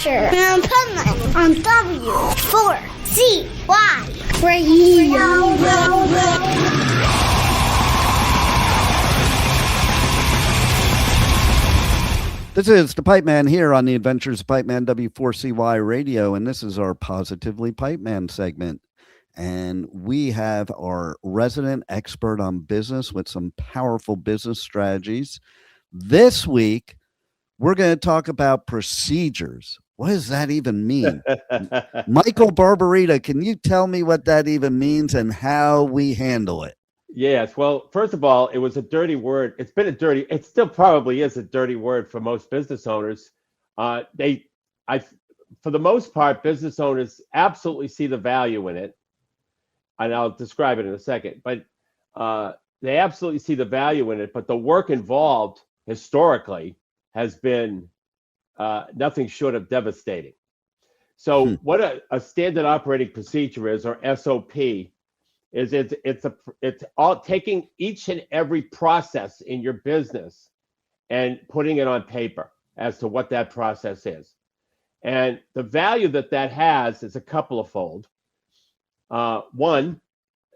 Adventures of Pipeman on W4CY Radio. This is the Pipeman here on the Adventures of Pipeman W4CY Radio, and this is our Positively Pipeman segment. And we have our resident expert on business with some powerful business strategies. This week, we're going to talk about procedures. What does that even mean? Michael Barbarita, can you tell me what that even means and how we handle it? Yes. Well, first of all, it was a dirty word. It still probably is a dirty word for most business owners. For the most part, business owners absolutely see the value in it. And I'll describe it in a second, but they absolutely see the value in it. But the work involved historically has been nothing short of devastating. So what a standard operating procedure is, or SOP, is it's all taking each and every process in your business and putting it on paper as to what that process is. And the value that has is a couple of fold. One,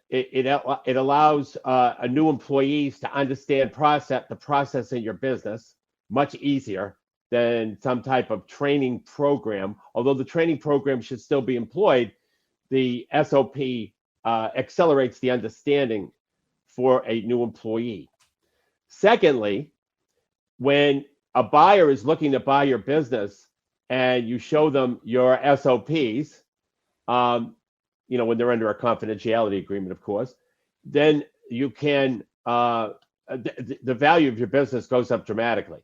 it allows a new employees to understand the process in your business much easier than some type of training program. Although the training program should still be employed, the SOP accelerates the understanding for a new employee. Secondly, when a buyer is looking to buy your business and you show them your SOPs, when they're under a confidentiality agreement, of course, then you can, the value of your business goes up dramatically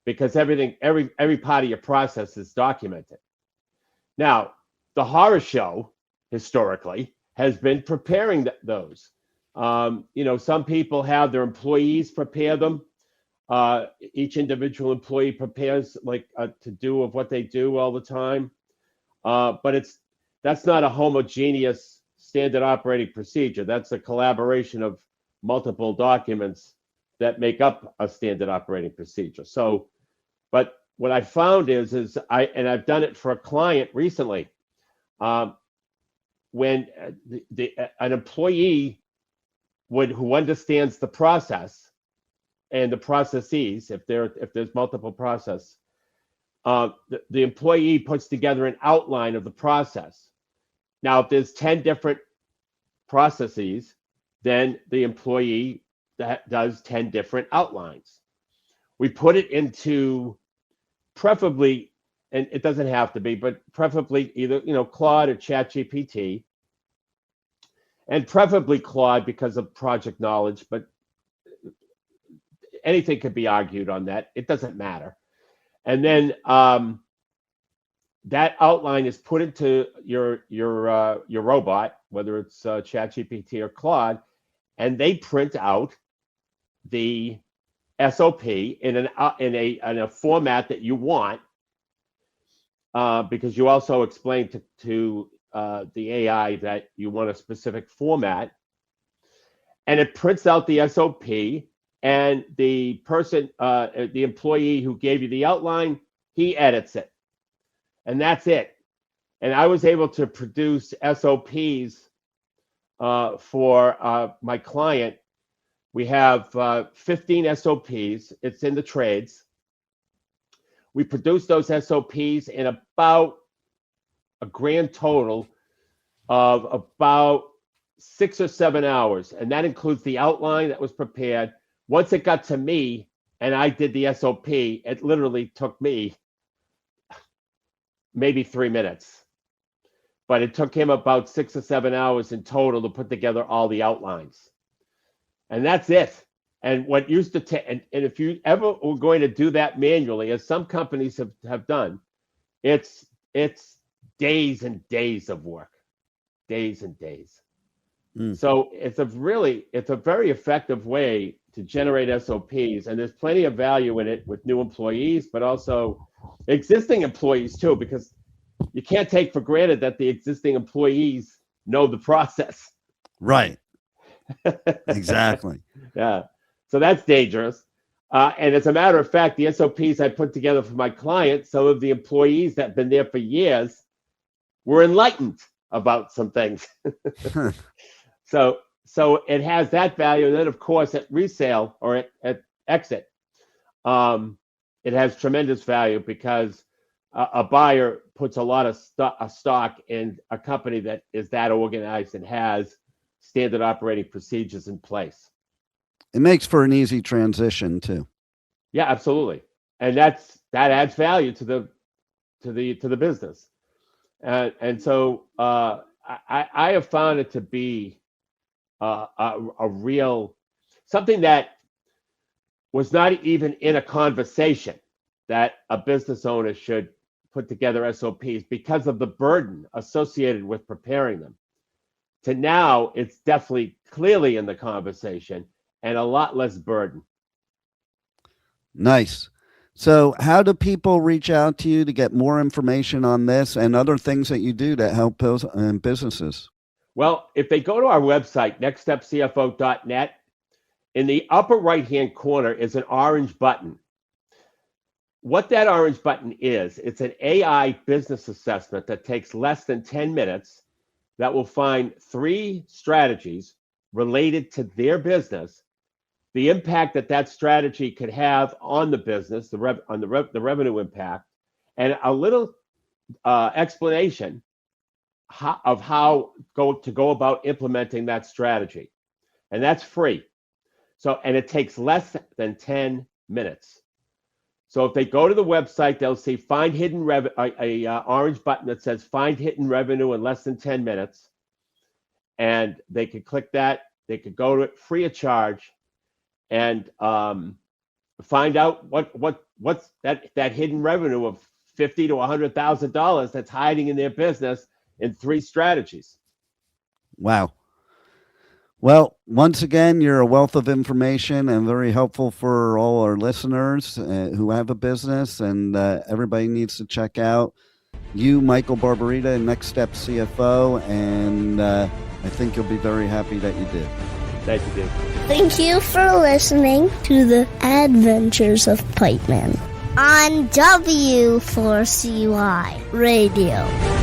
because every part of your process is documented. Now, the horror show historically has been preparing those. Some people have their employees prepare them. Each individual employee prepares to do of what they do all the time. But that's not a homogeneous standard operating procedure. That's a collaboration of multiple documents that make up a standard operating procedure. So, but what I found is I've done it for a client recently. When an employee who understands the process and the processes, if there's multiple process, the employee puts together an outline of the process. Now, if there's 10 different processes, then the employee does 10 different outlines. We put it into preferably, and it doesn't have to be, but preferably either, Claude or ChatGPT, and preferably Claude because of project knowledge, but anything could be argued on that. It doesn't matter. And then that outline is put into your robot, whether it's ChatGPT or Claude, and they print out the SOP in a format that you want, because you also explained to the AI that you want a specific format, and it prints out the SOP, and the person, the employee who gave you the outline, he edits it, and that's it. And I was able to produce SOPs for my client. We have 15 SOPs. It's in the trades. We produce those SOPs in about a grand total of about 6 or 7 hours. And that includes the outline that was prepared. Once it got to me and I did the SOP, it literally took me maybe 3 minutes. But it took him about 6 or 7 hours in total to put together all the outlines. And that's it. And what used to take, and if you ever were going to do that manually, as some companies have done, it's days and days of work, days and days. So it's a very effective way to generate SOPs, and there's plenty of value in it with new employees, but also existing employees too, because you can't take for granted that the existing employees know the process. Right. Exactly. Yeah. So that's dangerous. And as a matter of fact, the SOPs I put together for my clients, some of the employees that have been there for years were enlightened about some things. So it has that value. And then, of course, at resale or at exit, it has tremendous value because a buyer puts a lot of stock in a company that is that organized and has standard operating procedures in place. It makes for an easy transition too. Yeah, absolutely, and that adds value to the business, and so I have found it to be a real something that was not even in a conversation that a business owner should put together SOPs because of the burden associated with preparing them. To now, it's definitely clearly in the conversation and a lot less burden. Nice. So how do people reach out to you to get more information on this and other things that you do to help businesses? Well, if they go to our website, nextstepcfo.net, in the upper right-hand corner is an orange button. What that orange button is, it's an AI business assessment that takes less than 10 minutes that will find 3 strategies related to their business, the impact that strategy could have on the business, the revenue impact, and a little explanation of how to go about implementing that strategy. And that's free. So, and it takes less than 10 minutes. So if they go to the website, they'll see find hidden revenue, orange button that says find hidden revenue in less than 10 minutes. And they could click that. They could go to it free of charge and find out what's that hidden revenue of $50,000 to $100,000 that's hiding in their business in 3 strategies. Wow. Well, once again, you're a wealth of information and very helpful for all our listeners who have a business, and everybody needs to check out you, Michael Barbarita, Next Step CFO, and I think you'll be very happy that you did. Thank you, Dave. Thank you for listening to the Adventures of Pipeman on W4CY Radio.